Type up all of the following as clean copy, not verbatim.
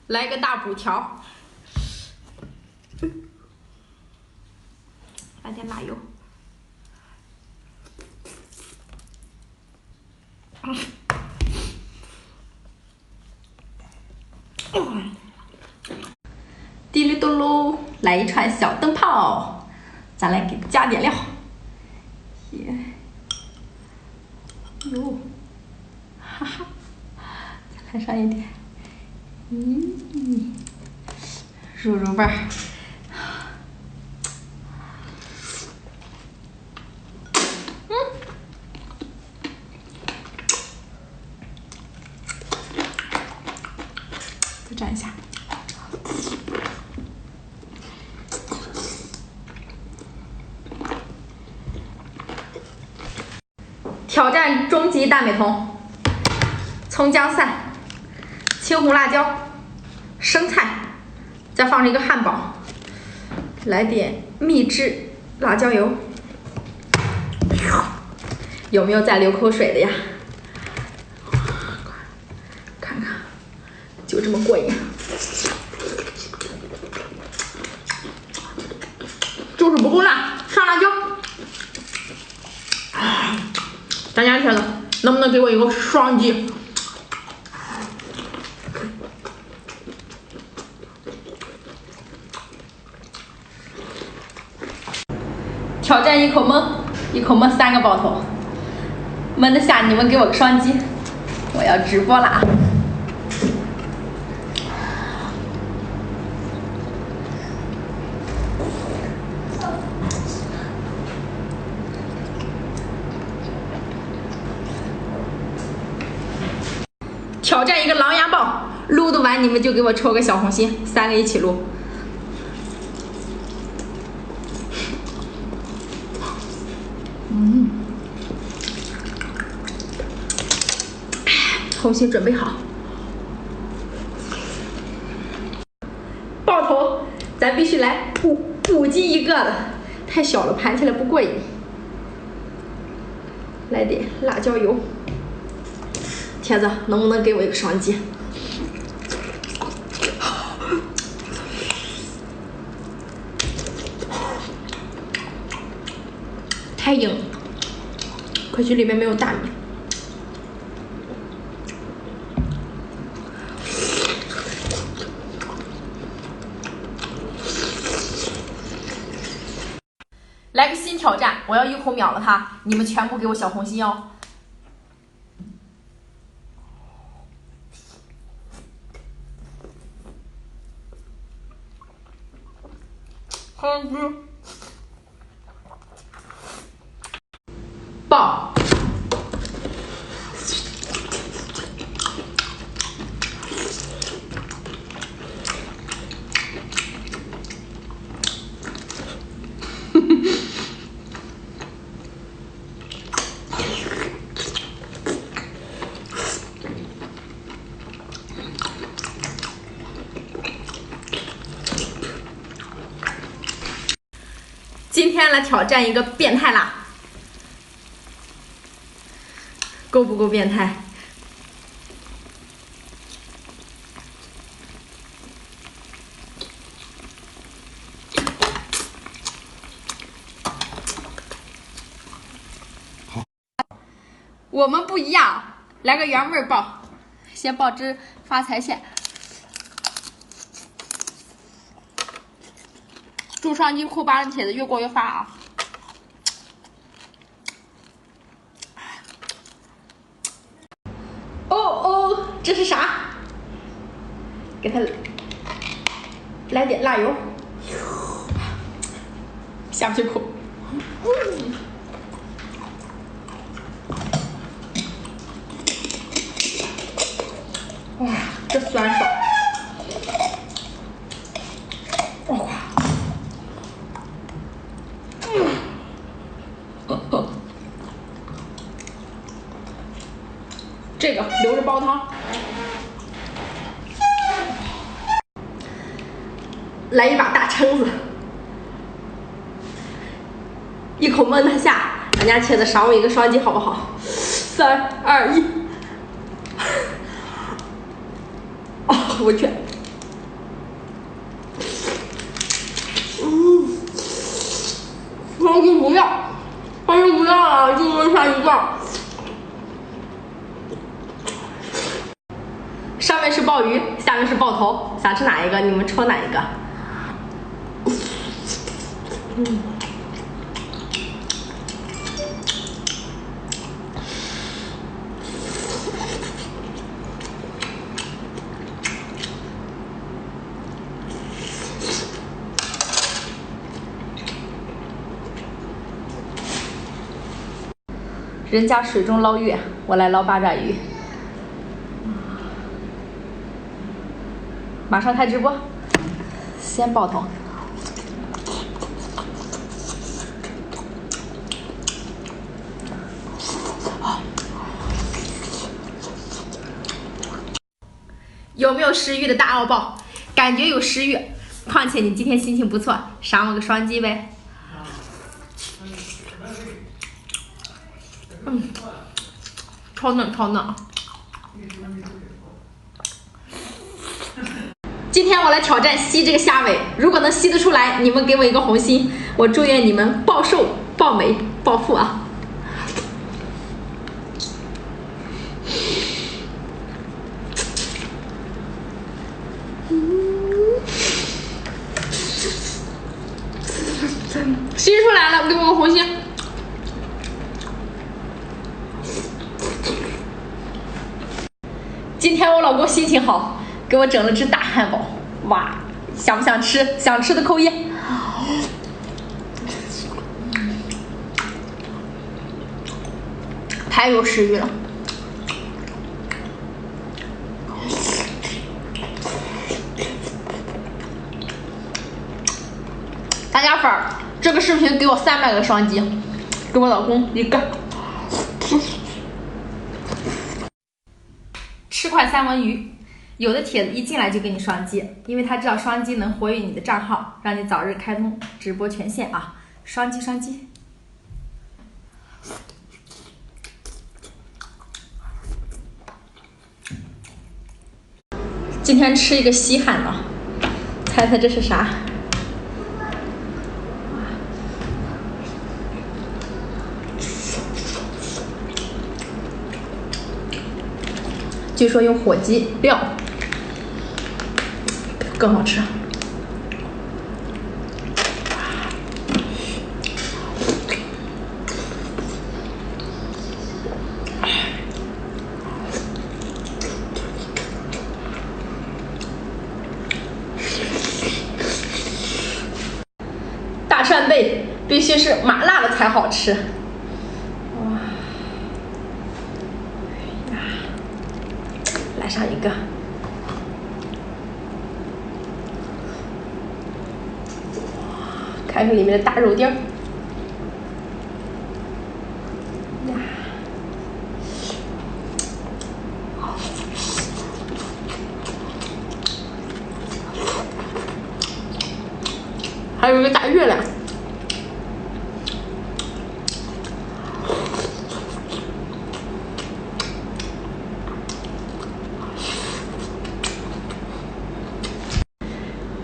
来个大补条，来点辣油。滴哩咚噜，来一串小灯泡，咱来给加点料。耶，哟，哈哈，再来上一点。入味儿。再蘸一下。挑战终极大美瞳：葱姜蒜、青红辣椒、生菜，再放上一个汉堡，来点秘制辣椒油。有没有在流口水的呀？看看，就这么过瘾，就是不够辣，上辣椒。咱家铁子，能不能给我一个双击？挑战一口闷，一口闷3个爆头，闷得下你们给我个双击，我要直播了啊！挑战一个狼牙棒，撸得完你们就给我抽个小红心，3个一起撸。红心准备好。爆头，咱必须来补击一个的，太小了盘起来不过瘾。来点辣椒油。铁子，能不能给我一个双击？太硬了，可惜里面没有大米。来个新挑战，我要一口秒了它，你们全部给我小红心哦！好吃，爆！今天来挑战一个变态辣，够不够变态？我们不一样，来个原味爆，先爆只发财蟹。祝双击扣8的帖子越过越发啊！哦哦，这是啥？给它来点辣油，下不去口。哇，这酸爽！哇！这个留着煲汤，来一把大蛏子，一口闷它下。咱家茄子赏我一个双击好不好？3、2、1！哦，我去，我就不要，我就不要了，就剩下一个。上面是鲍鱼，下面是爆头，想吃哪一个？你们抽哪一个？人家水中捞月，我来捞八爪鱼。马上开直播，先爆头。有没有食欲的大奥爆？感觉有食欲，况且你今天心情不错，赏我个双击呗。超嫩超嫩。今天我来挑战吸这个虾尾，如果能吸得出来，你们给我一个红心，我祝愿你们暴瘦、暴美、暴富啊！吸出来了，给我个红心。今天我老公心情好，给我整了只大汉堡，哇，想不想吃？想吃的扣一。太有食欲了。大家粉儿，这个视频给我300个双击，给我老公一个。吃块三文鱼，有的帖子一进来就给你双击，因为他知道双击能活跃你的账号，让你早日开通直播权限啊！双击双击。今天吃一个稀罕的，猜猜这是啥？据说用火鸡料更好吃。大扇贝必须是麻辣的才好吃。来上一个，看看里面的大肉丁儿，还有一个大月亮。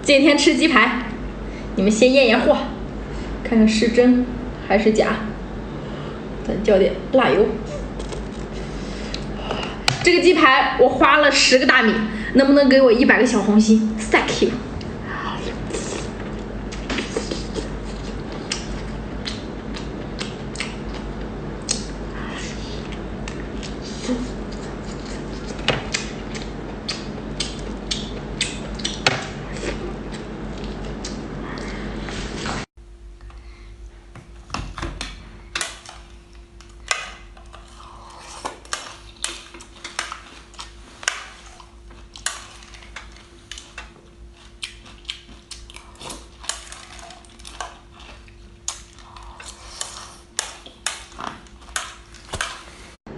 今天吃鸡排，你们先验验货，看看是真还是假。再浇点辣油。这个鸡排我花了10个大米，能不能给我100个小红心 ？Thank you。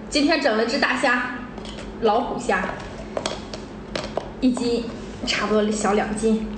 今天整了只大虾，老虎虾，1斤差不多小2斤。